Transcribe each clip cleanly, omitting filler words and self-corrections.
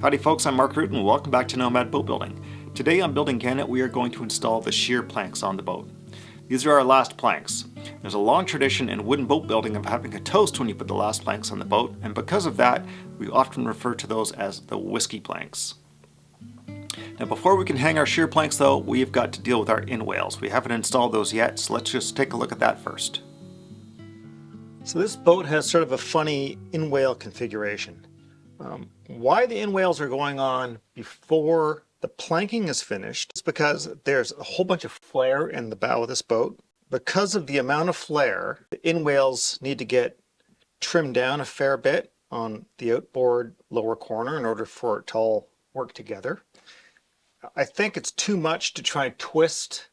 Howdy folks, I'm Mark Root and welcome back to Nomad Boatbuilding. Today on Building Gannet we are going to install the shear planks on the boat. These are our last planks. There's a long tradition in wooden boat building of having a toast when you put the last planks on the boat, and because of that we often refer to those as the whiskey planks. Now before we can hang our shear planks though, we've got to deal with our Inwales. We haven't installed those yet, so let's just take a look at that first. So this boat has sort of a funny in-whale configuration. Why the in-whales are going on before the planking is finished is because there's a whole bunch of flare in the bow of this boat. Because of the amount of flare, the in-whales need to get trimmed down a fair bit on the outboard lower corner in order for it to all work together. I think it's too much to try and twist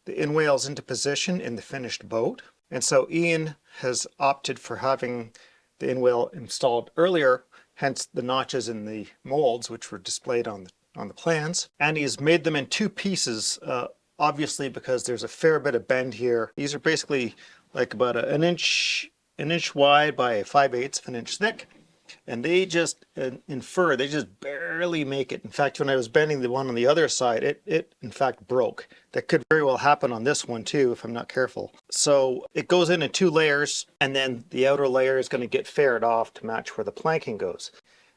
the in-whales into position in the finished boat. And so Ian has opted for having the in-whale installed earlier, hence the notches in the molds which were displayed on the plans. And he's made them in two pieces, obviously because there's a fair bit of bend here. These are basically like about an inch wide by 5/8 of an inch thick. And they just infer, they just barely make it. In fact, when I was bending the one on the other side, it in fact broke. That could very well happen on this one too if I'm not careful. So it goes in two layers, and then the outer layer is going to get faired off to match where the planking goes.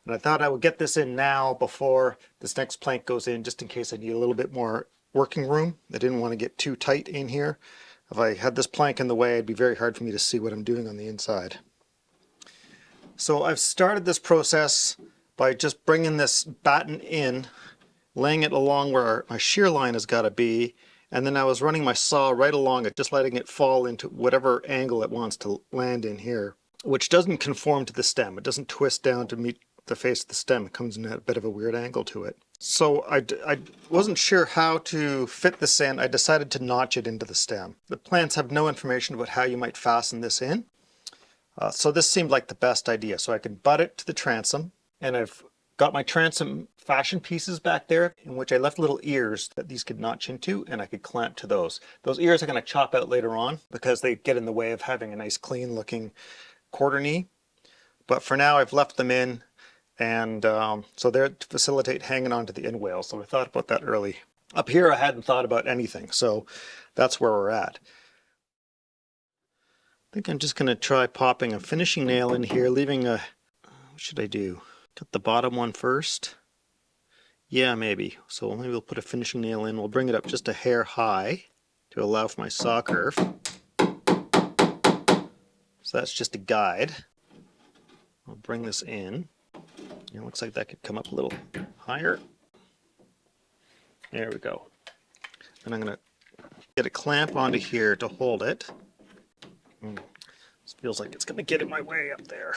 And I thought I would get this in now before this next plank goes in, just in case I need a little bit more working room. I didn't want to get too tight in here. If I had this plank in the way, it'd be very hard for me to see what I'm doing on the inside. So I've started this process by just bringing this batten in, laying it along where my shear line has got to be, and then I was running my saw right along it, just letting it fall into whatever angle it wants to land in here, which doesn't conform to the stem. It doesn't twist down to meet the face of the stem. It comes in at a bit of a weird angle to it. So I wasn't sure how to fit this in. I decided to notch it into the stem. The plans have no information about how you might fasten this in. So this seemed like the best idea. So I could butt it to the transom, and I've got my transom fashion pieces back there in which I left little ears that these could notch into, and I could clamp to those. Those ears are going to chop out later on because they get in the way of having a nice clean looking quarter knee. But for now I've left them in, and so they're to facilitate hanging onto the in-whale. So I thought about that early. Up here I hadn't thought about anything, so that's where we're at. I think I'm just going to try popping a finishing nail in here, leaving a, what should I do? Cut the bottom one first? Yeah, maybe. So maybe we'll put a finishing nail in. We'll bring it up just a hair high to allow for my saw curve. So that's just a guide. I'll bring this in. It looks like that could come up a little higher. There we go. And I'm going to get a clamp onto here to hold it. This feels like it's going to get in my way up there.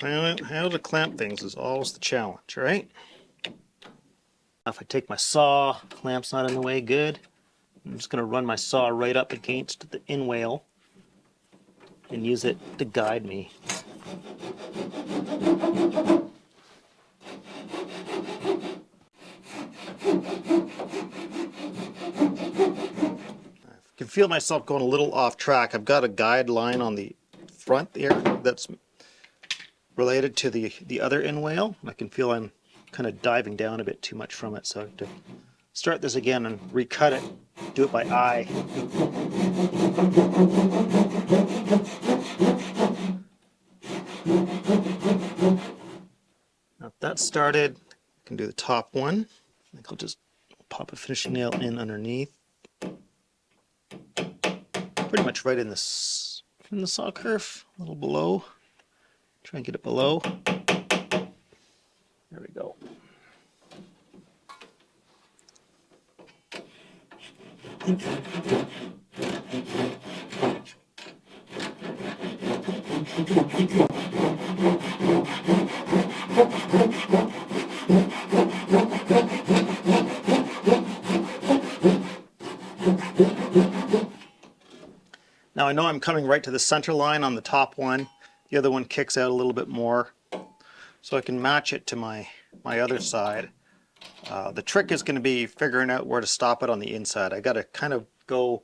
How to clamp things is always the challenge, right? If I take my saw, clamp's not in the way, good. I'm just going to run my saw right up against the in-whale and use it to guide me. I can feel myself going a little off track. I've got a guide line on the front there that's related to the other in-whale. I can feel I'm kind of diving down a bit too much from it, so I have to start this again and recut it, do it by eye. Now that's started, I can do the top one. I think I'll just pop a finishing nail in underneath. Pretty much right in this from the saw curve, a little below. Try and get it below. There we go. Now I know I'm coming right to the center line on the top one. The other one kicks out a little bit more, so I can match it to my other side. The trick is going to be figuring out where to stop it on the inside. I got to kind of go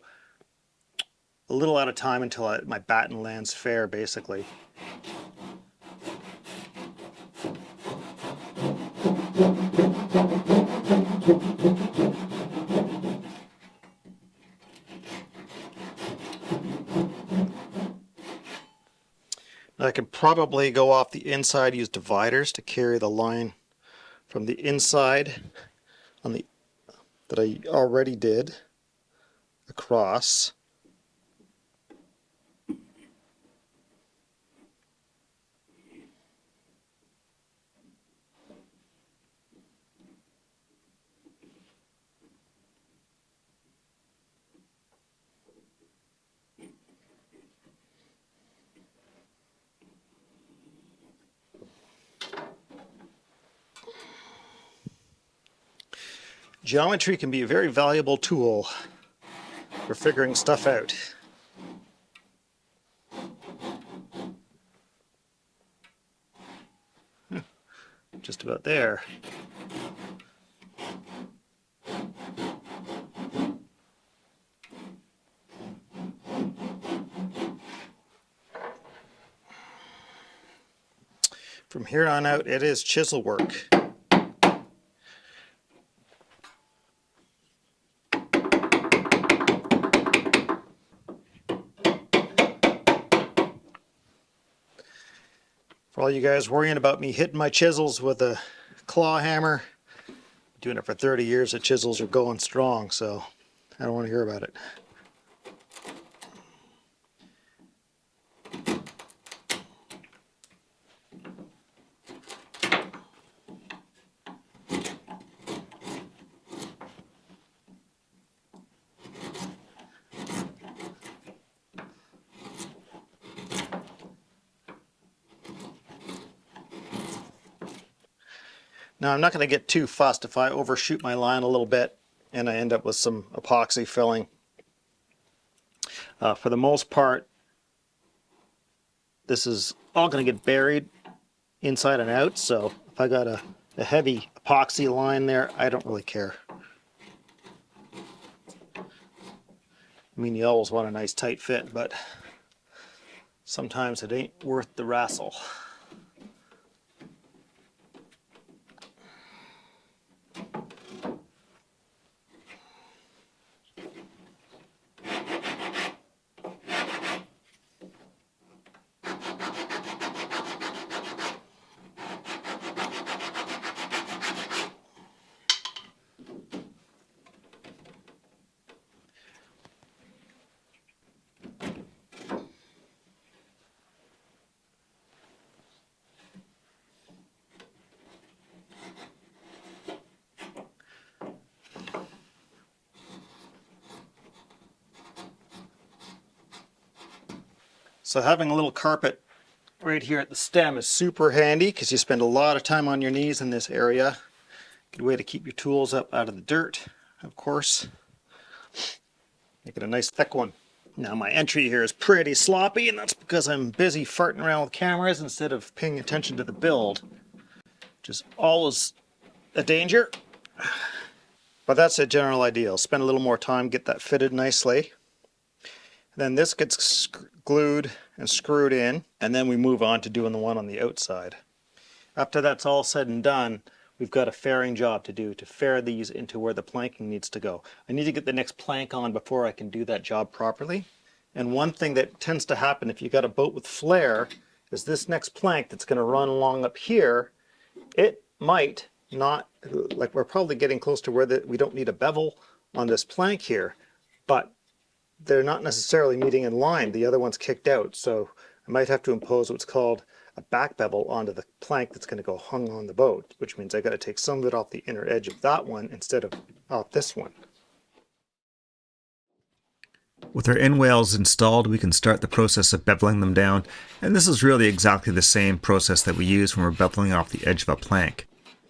a little at a time until my batten lands fair, basically. probably go off the inside, use dividers to carry the line from the inside on the that I already did across. Geometry can be a very valuable tool for figuring stuff out. Just about there. From here on out, it is chisel work. For all you guys worrying about me hitting my chisels with a claw hammer, I'm doing it for 30 years, the chisels are going strong, so I don't want to hear about it. Now I'm not going to get too fussed if I overshoot my line a little bit and I end up with some epoxy filling. For the most part, this is all going to get buried inside and out, so if I got a heavy epoxy line there, I don't really care. I mean, you always want a nice tight fit, but sometimes it ain't worth the wrestle. So having a little carpet right here at the stem is super handy because you spend a lot of time on your knees in this area. Good way to keep your tools up out of the dirt, of course. Make it a nice thick one. Now my entry here is pretty sloppy, and that's because I'm busy farting around with cameras instead of paying attention to the build, which is always a danger. But that's a general idea. Spend a little more time, get that fitted nicely. Then this gets glued and screwed in, and then we move on to doing the one on the outside. After that's all said and done, we've got a fairing job to do to fair these into where the planking needs to go. I need to get the next plank on before I can do that job properly. And one thing that tends to happen if you've got a boat with flare is this next plank that's going to run along up here, it might not, like we're probably getting close to where we don't need a bevel on this plank here, but they're not necessarily meeting in line. The other one's kicked out, so I might have to impose what's called a back bevel onto the plank that's going to go hung on the boat, which means I got to take some of it off the inner edge of that one instead of off this one. With our Inwales installed, we can start the process of beveling them down, and this is really exactly the same process that we use when we're beveling off the edge of a plank.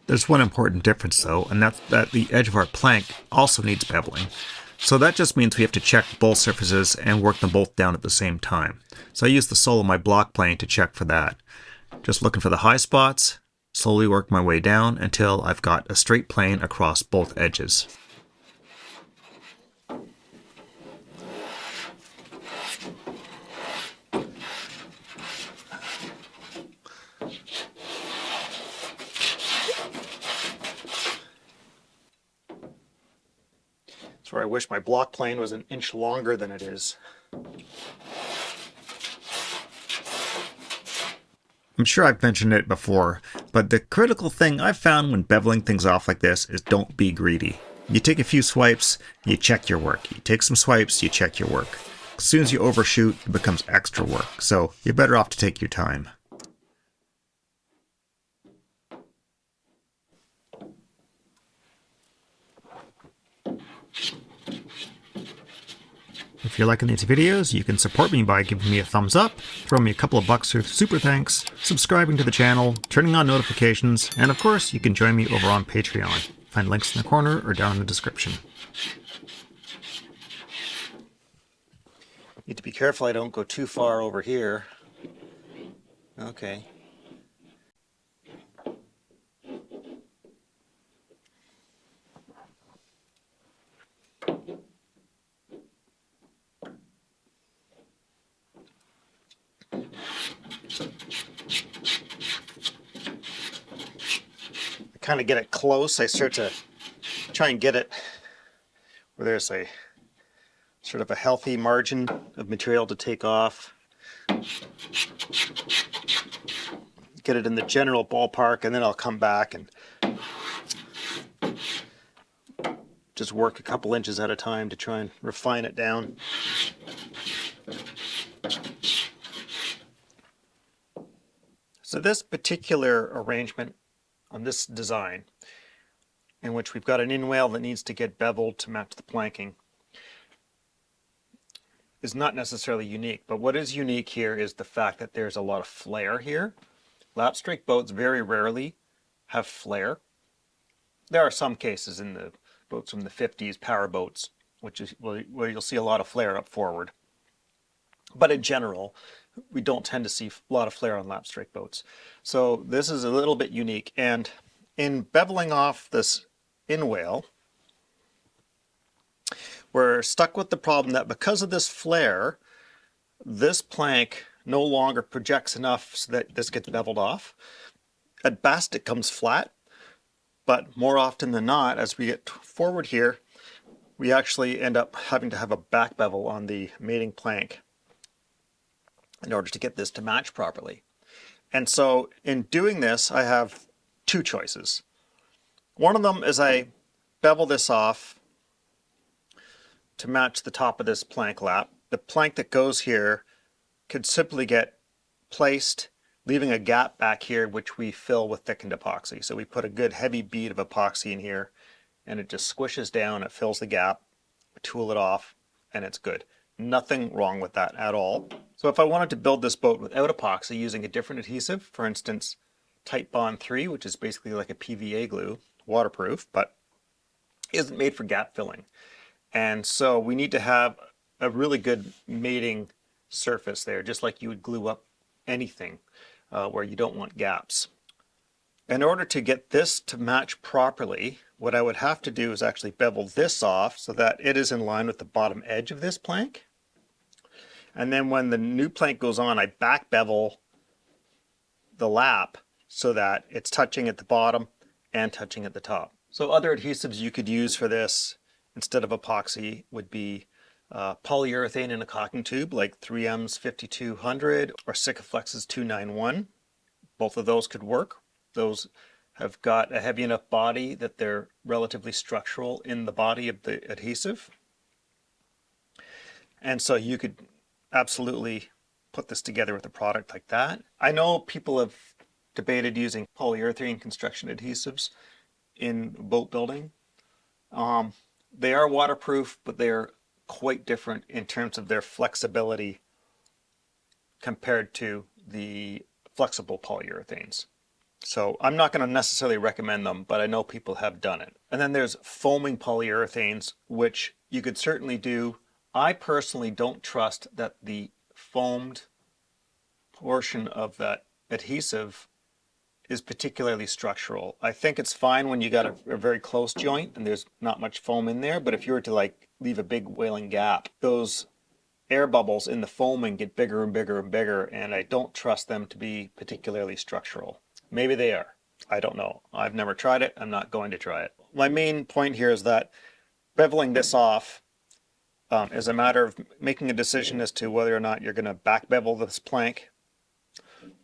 There's one important difference though, and that's that the edge of our plank also needs beveling. So that just means we have to check both surfaces and work them both down at the same time. So I use the sole of my block plane to check for that. Just looking for the high spots, slowly work my way down until I've got a straight plane across both edges. That's where I wish my block plane was an inch longer than it is. I'm sure I've mentioned it before, but the critical thing I've found when beveling things off like this is don't be greedy. You take a few swipes, you check your work. You take some swipes, you check your work. As soon as you overshoot, it becomes extra work, so you're better off to take your time. If you're liking these videos, you can support me by giving me a thumbs up, throwing me a couple of bucks or super thanks, subscribing to the channel, turning on notifications, and of course, you can join me over on Patreon. Find links in the corner or down in the description. Need to be careful I don't go too far over here. Okay. Kind of get it close, I start to try and get it where there's a sort of a healthy margin of material to take off. Get it in the general ballpark, and then I'll come back and just work a couple inches at a time to try and refine it down. So this particular arrangement on this design, in which we've got an inwale that needs to get beveled to match the planking, is not necessarily unique. But what is unique here is the fact that there's a lot of flare here. Lapstrake boats very rarely have flare. There are some cases in the boats from the 50s, power boats, which is where you'll see a lot of flare up forward. But in general, we don't tend to see a lot of flare on lapstrake boats. So this is a little bit unique. And in beveling off this inwale, we're stuck with the problem that because of this flare, this plank no longer projects enough so that this gets beveled off. At best, it comes flat, but more often than not, as we get forward here, we actually end up having to have a back bevel on the mating plank in order to get this to match properly. And so in doing this, I have two choices. One of them is I bevel this off to match the top of this plank lap. The plank that goes here could simply get placed, leaving a gap back here, which we fill with thickened epoxy. So we put a good heavy bead of epoxy in here, and it just squishes down, it fills the gap, tool it off, and it's good. Nothing wrong with that at all. So if I wanted to build this boat without epoxy using a different adhesive, for instance, Titebond 3, which is basically like a PVA glue, waterproof, but isn't made for gap filling. And so we need to have a really good mating surface there, just like you would glue up anything where you don't want gaps. In order to get this to match properly, what I would have to do is actually bevel this off so that it is in line with the bottom edge of this plank. And then when the new plank goes on, I back bevel the lap so that it's touching at the bottom and touching at the top. So other adhesives you could use for this instead of epoxy would be polyurethane in a caulking tube like 3M's 5200 or Sikaflex's 291. Both of those could work. Those have got a heavy enough body that they're relatively structural in the body of the adhesive. And so you could absolutely put this together with a product like that. I know people have debated using polyurethane construction adhesives in boat building. They are waterproof, but they're quite different in terms of their flexibility compared to the flexible polyurethanes. So I'm not going to necessarily recommend them, but I know people have done it. And then there's foaming polyurethanes, which you could certainly do. I personally don't trust that the foamed portion of that adhesive is particularly structural. I think it's fine when you got a very close joint and there's not much foam in there, but if you were to like leave a big whaling gap, those air bubbles in the foaming get bigger and bigger and bigger, and I don't trust them to be particularly structural. Maybe they are. I don't know. I've never tried it. I'm not going to try it. My main point here is that beveling this off is a matter of making a decision as to whether or not you're going to back bevel this plank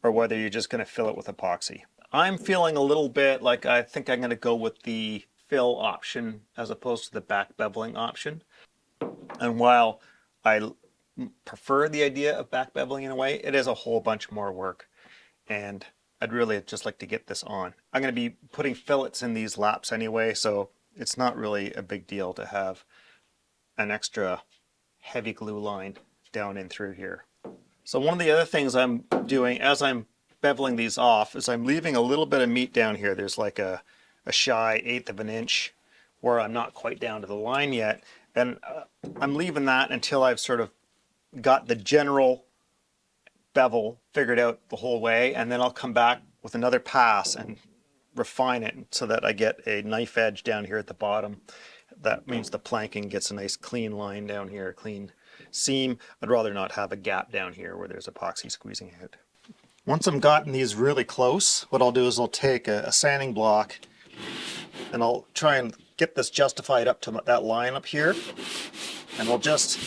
or whether you're just going to fill it with epoxy. I'm feeling a little bit like I think I'm going to go with the fill option as opposed to the back beveling option. And while I prefer the idea of back beveling in a way, it is a whole bunch more work. And I'd really just like to get this on. I'm going to be putting fillets in these laps anyway, so it's not really a big deal to have an extra heavy glue line down in through here. So one of the other things I'm doing as I'm beveling these off is I'm leaving a little bit of meat down here. There's like a shy 1/8 of an inch where I'm not quite down to the line yet. And I'm leaving that until I've sort of got the general bevel figured out the whole way, and then I'll come back with another pass and refine it so that I get a knife edge down here at the bottom. That means the planking gets a nice clean line down here, clean seam. I'd rather not have a gap down here where there's epoxy squeezing out. Once I've gotten these really close, what I'll do is I'll take a sanding block and I'll try and get this justified up to that line up here, and I'll just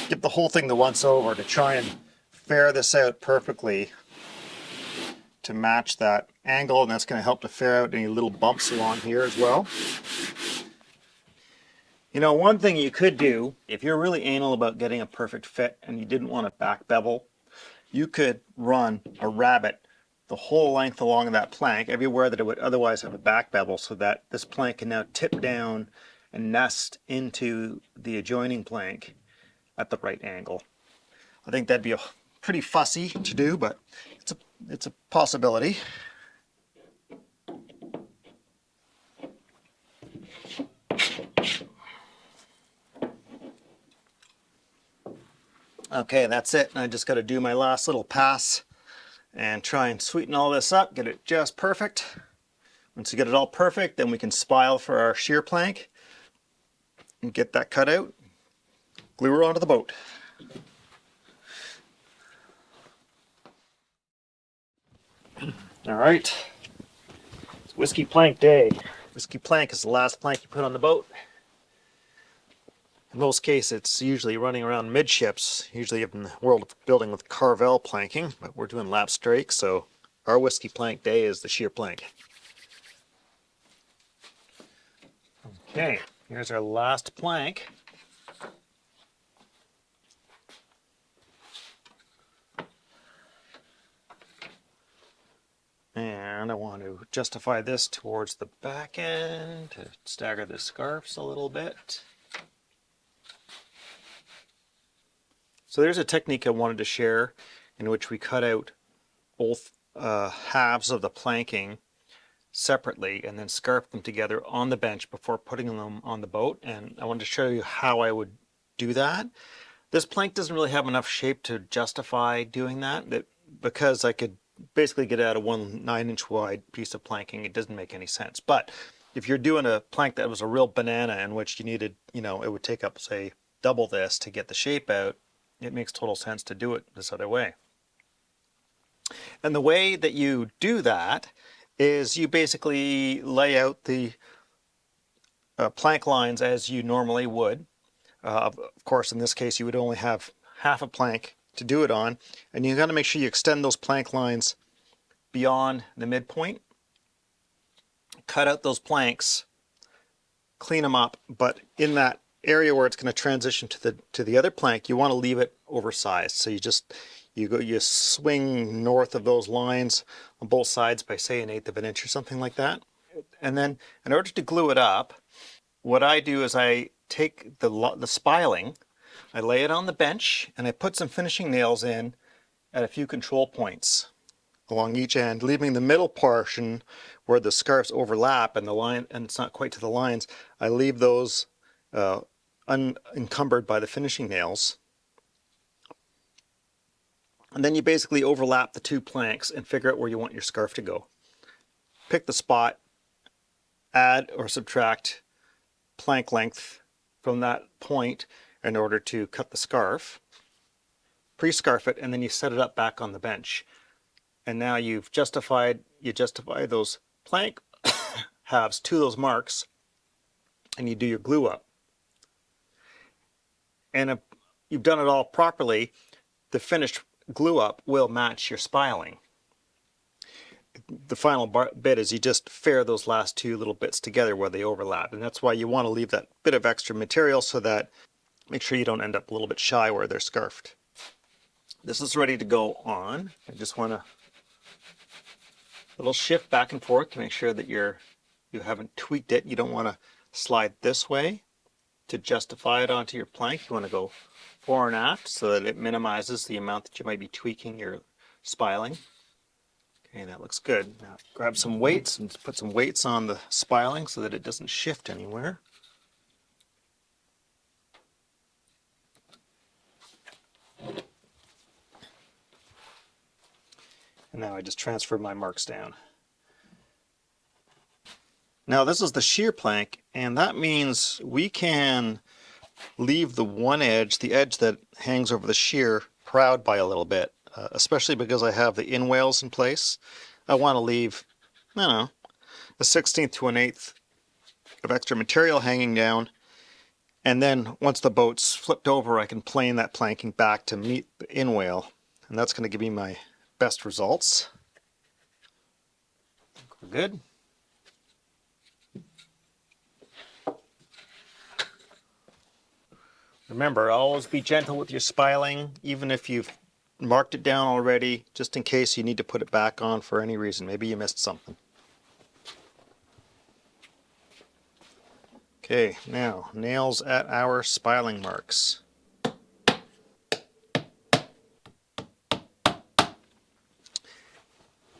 give the whole thing the once over to try and fair this out perfectly to match that angle, and that's going to help to fair out any little bumps along here as well. You know, one thing you could do, if you're really anal about getting a perfect fit and you didn't want to back bevel, you could run a rabbet the whole length along that plank, everywhere that it would otherwise have a back bevel, so that this plank can now tip down and nest into the adjoining plank at the right angle. I think that'd be a pretty fussy to do, but it's a possibility. Okay, that's it. I just got to do my last little pass and try and sweeten all this up, get it just perfect. Once you get it all perfect, then we can spile for our shear plank and get that cut out, glue her onto the boat. All right, it's whiskey plank day. Whiskey plank is the last plank you put on the boat. In most cases, it's usually running around midships, usually in the world of building with Carvel planking, but we're doing lap strake, so our whiskey plank day is the shear plank. Okay, here's our last plank. And I want to justify this towards the back end to stagger the scarves a little bit. So there's a technique I wanted to share in which we cut out both halves of the planking separately and then scarf them together on the bench before putting them on the boat. And I wanted to show you how I would do that. This plank doesn't really have enough shape to justify doing that, because I could basically get out of one 9-inch wide piece of planking. It doesn't make any sense. But if you're doing a plank that was a real banana in which you needed, you know, it would take up, say, double this to get the shape out, it makes total sense to do it this other way. And the way that you do that is you basically lay out the plank lines as you normally would. Of course, in this case, you would only have half a plank to do it on, and you got to make sure you extend those plank lines beyond the midpoint. Cut out those planks, clean them up, but in that area where it's going to transition to the other plank, you want to leave it oversized. So you swing north of those lines on both sides by, say, 1/8 of an inch or something like that. And then in order to glue it up, what I do is I take the spiling, I lay it on the bench, and I put some finishing nails in at a few control points along each end, leaving the middle portion where the scarves overlap and the line, and it's not quite to the lines. I leave those unencumbered by the finishing nails. And then you basically overlap the two planks and figure out where you want your scarf to go. Pick the spot, add or subtract plank length from that point in order to cut the scarf, pre-scarf it, and then you set it up back on the bench. And now you justify those plank halves to those marks, and you do your glue up. And if you've done it all properly, the finished glue up will match your spiling. The final bit is you just fair those last two little bits together where they overlap, and that's why you want to leave that bit of extra material so that make sure you don't end up a little bit shy where they're scarfed. This is ready to go on. I just want to little shift back and forth to make sure that you haven't tweaked it. You don't want to slide this way to justify it onto your plank. You want to go fore and aft so that it minimizes the amount that you might be tweaking your spiling. Okay, that looks good. Now grab some weights and put some weights on the spiling so that it doesn't shift anywhere. And now I just transfer my marks down. Now this is the shear plank, and that means we can leave the one edge, the edge that hangs over the shear, proud by a little bit, especially because I have the Inwales in place. I want to leave, I don't know, a 1/16 to an 1/8 of extra material hanging down, and then once the boat's flipped over I can plane that planking back to meet the Inwale, and that's going to give me my best results. I think we're good. Remember, always be gentle with your spiling, even if you've marked it down already, just in case you need to put it back on for any reason. Maybe you missed something. Okay, now nails at our spiling marks.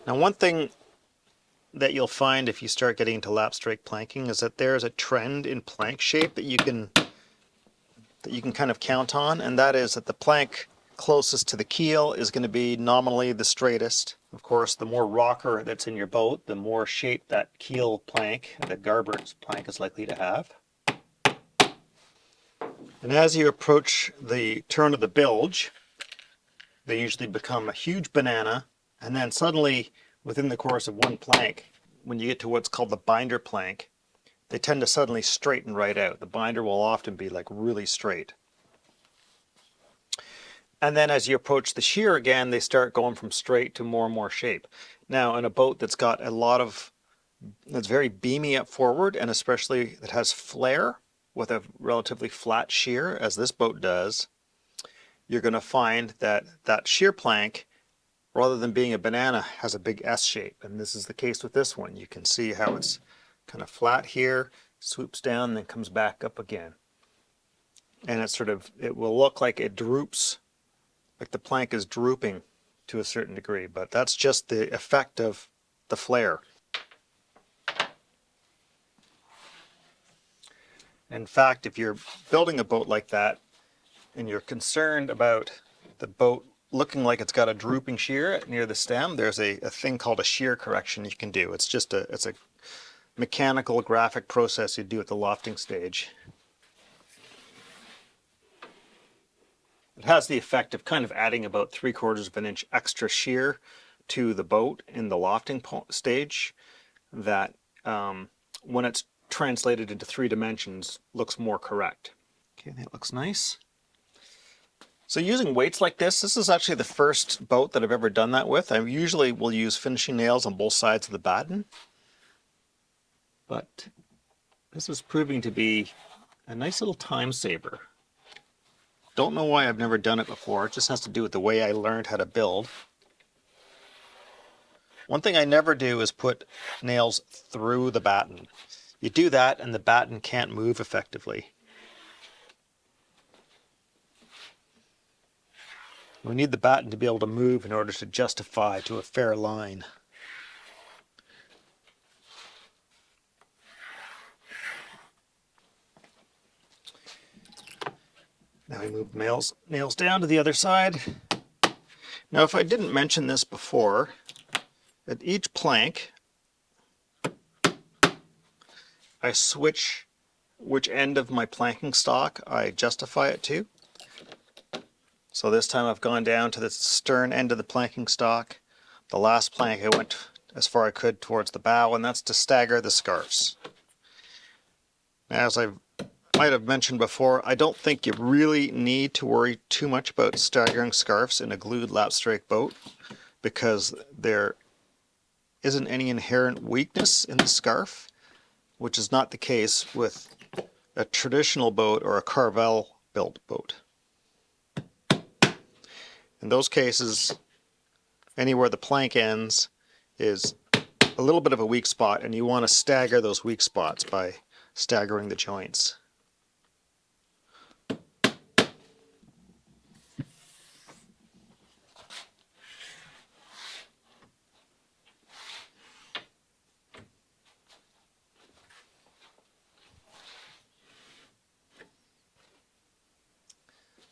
Now one thing that you'll find if you start getting into lap strike planking is that there's a trend in plank shape that you can kind of count on, and that is that the plank closest to the keel is going to be nominally the straightest. Of course, the more rocker that's in your boat, the more shape that keel plank, the garboard plank, is likely to have. And as you approach the turn of the bilge, they usually become a huge banana, and then suddenly, within the course of one plank, when you get to what's called the binder plank, they tend to suddenly straighten right out. The binder will often be like really straight. And then as you approach the shear again, they start going from straight to more and more shape. Now, in a boat that's got that's very beamy up forward, and especially that has flare with a relatively flat shear, as this boat does, you're going to find that that shear plank, rather than being a banana, has a big S shape. And this is the case with this one. You can see how it's kind of flat here, swoops down, and then comes back up again. And it will look like it droops, like the plank is drooping to a certain degree, but that's just the effect of the flare. In fact, if you're building a boat like that and you're concerned about the boat looking like it's got a drooping shear near the stem, there's a thing called a shear correction you can do. It's a mechanical graphic process you do at the lofting stage. It has the effect of kind of adding about 3/4 of an inch extra shear to the boat in the lofting stage that when it's translated into 3 dimensions looks more correct. Okay, that looks nice. So using weights like this is actually the first boat that I've ever done that with. I usually will use finishing nails on both sides of the batten, but this is proving to be a nice little time saver. Don't know why I've never done it before. It just has to do with the way I learned how to build. One thing I never do is put nails through the batten. You do that and the batten can't move effectively. We need the batten to be able to move in order to justify to a fair line. Now we move nails down to the other side. Now if I didn't mention this before, at each plank I switch which end of my planking stock I justify it to. So this time I've gone down to the stern end of the planking stock. The last plank I went as far as I could towards the bow, and that's to stagger the scarfs. As I've might have mentioned before, I don't think you really need to worry too much about staggering scarfs in a glued lapstrake boat, because there isn't any inherent weakness in the scarf, which is not the case with a traditional boat or a Carvel built boat. In those cases, anywhere the plank ends is a little bit of a weak spot, and you want to stagger those weak spots by staggering the joints.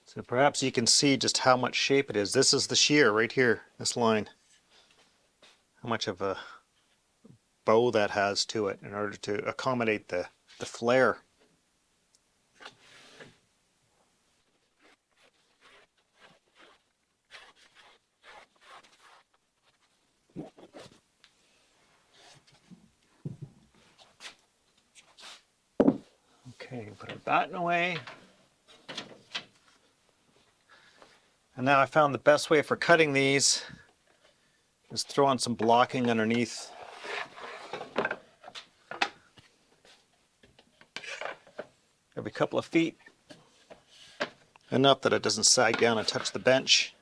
So perhaps you can see just how much shape it is. This is the shear right here, this line. How much of a bow that has to it in order to accommodate the flare. Okay, put our batten away. And now I found the best way for cutting these is throw on some blocking underneath. Every couple of feet, enough that it doesn't sag down and touch the bench.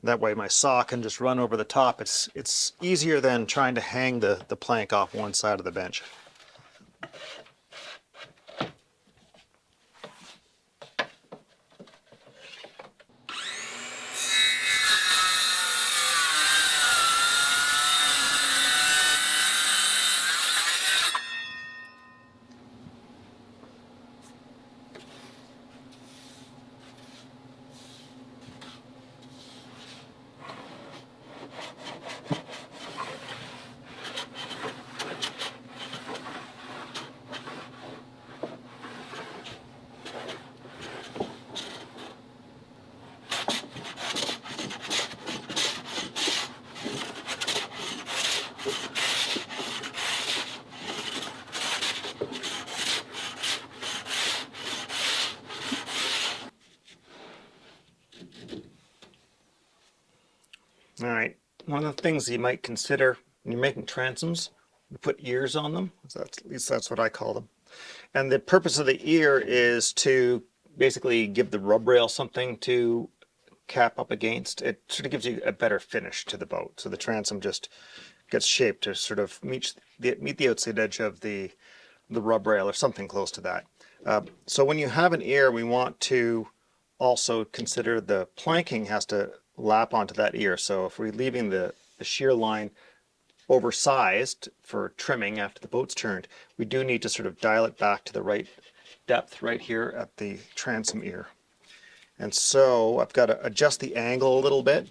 That way my saw can just run over the top. It's easier than trying to hang the plank off one side of the bench. All right, one of the things you might consider when you're making transoms, you put ears on them. At least that's what I call them. And the purpose of the ear is to basically give the rub rail something to cap up against. It sort of gives you a better finish to the boat. So the transom just gets shaped to sort of meet the outside edge of the rub rail or something close to that. So when you have an ear, we want to also consider the planking has to lap onto that ear. So if we're leaving the shear line oversized for trimming after the boat's turned, we do need to sort of dial it back to the right depth right here at the transom ear. And so I've got to adjust the angle a little bit.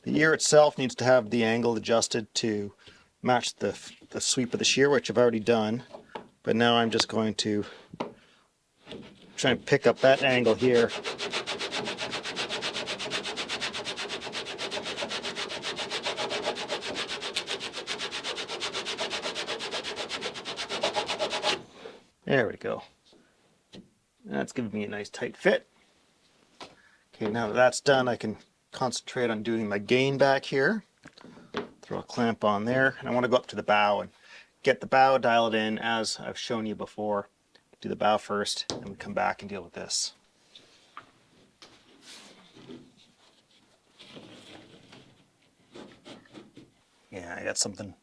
The ear itself needs to have the angle adjusted to match the sweep of the shear, which I've already done. But now I'm just going to try and pick up that angle here. There we go. That's giving me a nice tight fit. Okay, now that that's done, I can concentrate on doing my gain back here. Throw a clamp on there, and I want to go up to the bow and get the bow dialed in as I've shown you before. Do the bow first, and we come back and deal with this. Yeah, I got something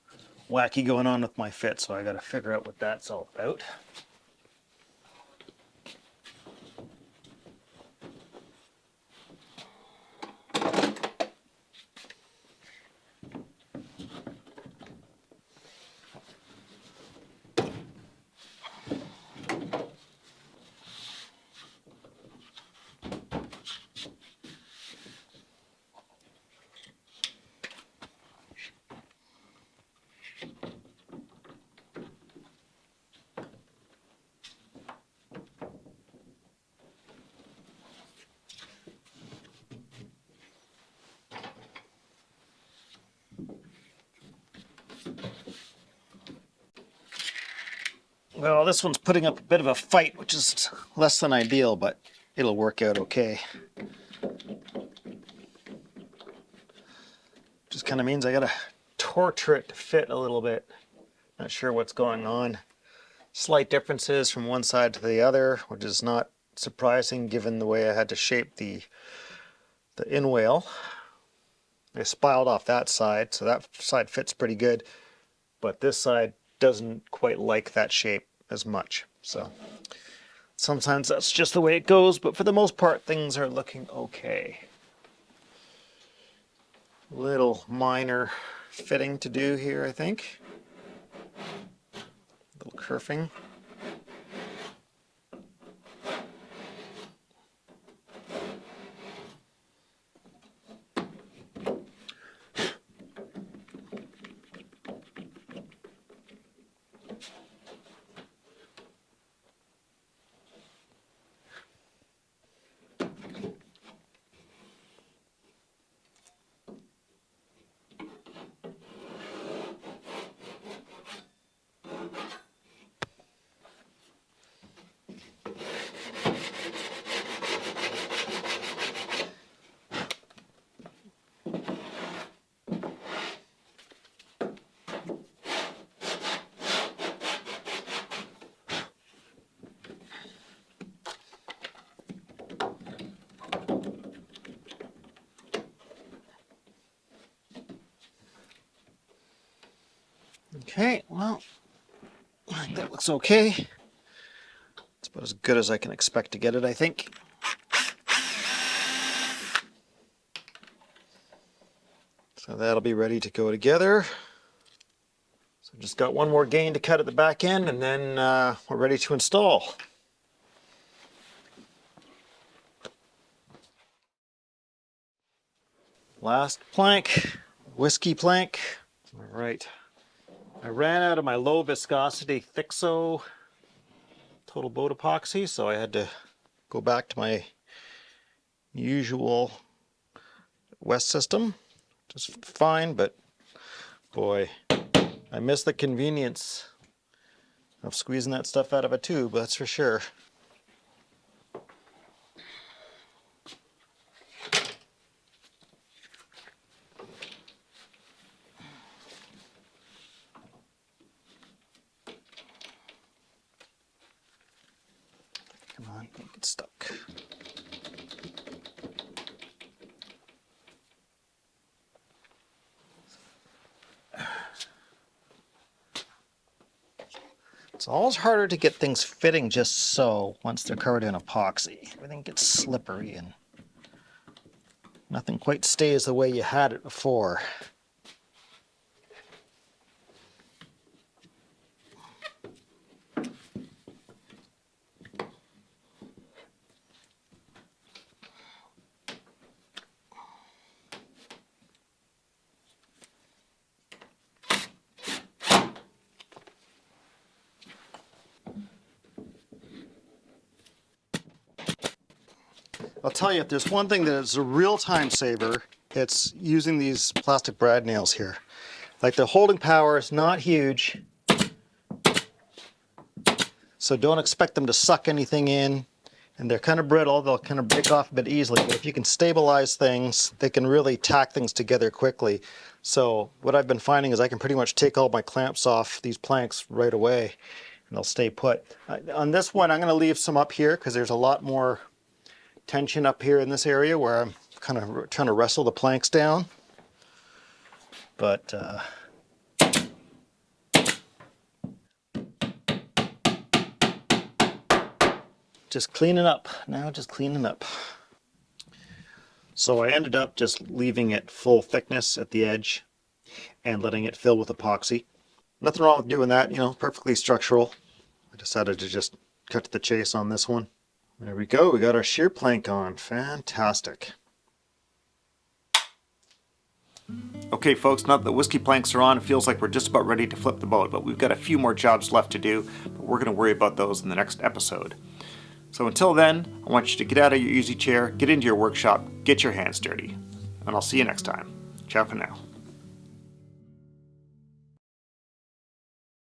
wacky going on with my fit, so I got to figure out what that's all about. Well, this one's putting up a bit of a fight, which is less than ideal, but it'll work out okay. Just kind of means I gotta torture it to fit a little bit. Not sure what's going on. Slight differences from one side to the other, which is not surprising given the way I had to shape the inwale. I spiled off that side, so that side fits pretty good, but this side doesn't quite like that shape as much. So sometimes that's just the way it goes, but for the most part things are looking okay. Little minor fitting to do here, I think. A little kerfing. Okay, well, I think that looks okay. It's about as good as I can expect to get it, I think. So that'll be ready to go together. So just got one more gain to cut at the back end, and then we're ready to install. Last plank, whiskey plank. All right. I ran out of my low viscosity Thixo total boat epoxy, so I had to go back to my usual West system, which is fine, but boy, I miss the convenience of squeezing that stuff out of a tube, that's for sure. Come on, don't get stuck. It's always harder to get things fitting just so once they're covered in epoxy. Everything gets slippery and nothing quite stays the way you had it before. I'll tell you, if there's one thing that is a real time saver, it's using these plastic brad nails here. Like, the holding power is not huge, so don't expect them to suck anything in, and they're kind of brittle, they'll kind of break off a bit easily, but if you can stabilize things, they can really tack things together quickly. So what I've been finding is I can pretty much take all my clamps off these planks right away, and they'll stay put. On this one, I'm going to leave some up here because there's a lot more tension up here in this area where I'm kind of trying to wrestle the planks down. But just cleaning up now, just cleaning up. So I ended up just leaving it full thickness at the edge and letting it fill with epoxy. Nothing wrong with doing that, you know, perfectly structural. I decided to just cut to the chase on this one. There we go, we got our shear plank on. Fantastic. Okay folks, now that the whiskey planks are on, it feels like we're just about ready to flip the boat, but we've got a few more jobs left to do, but we're going to worry about those in the next episode. So until then, I want you to get out of your easy chair, get into your workshop, get your hands dirty, and I'll see you next time. Ciao for now.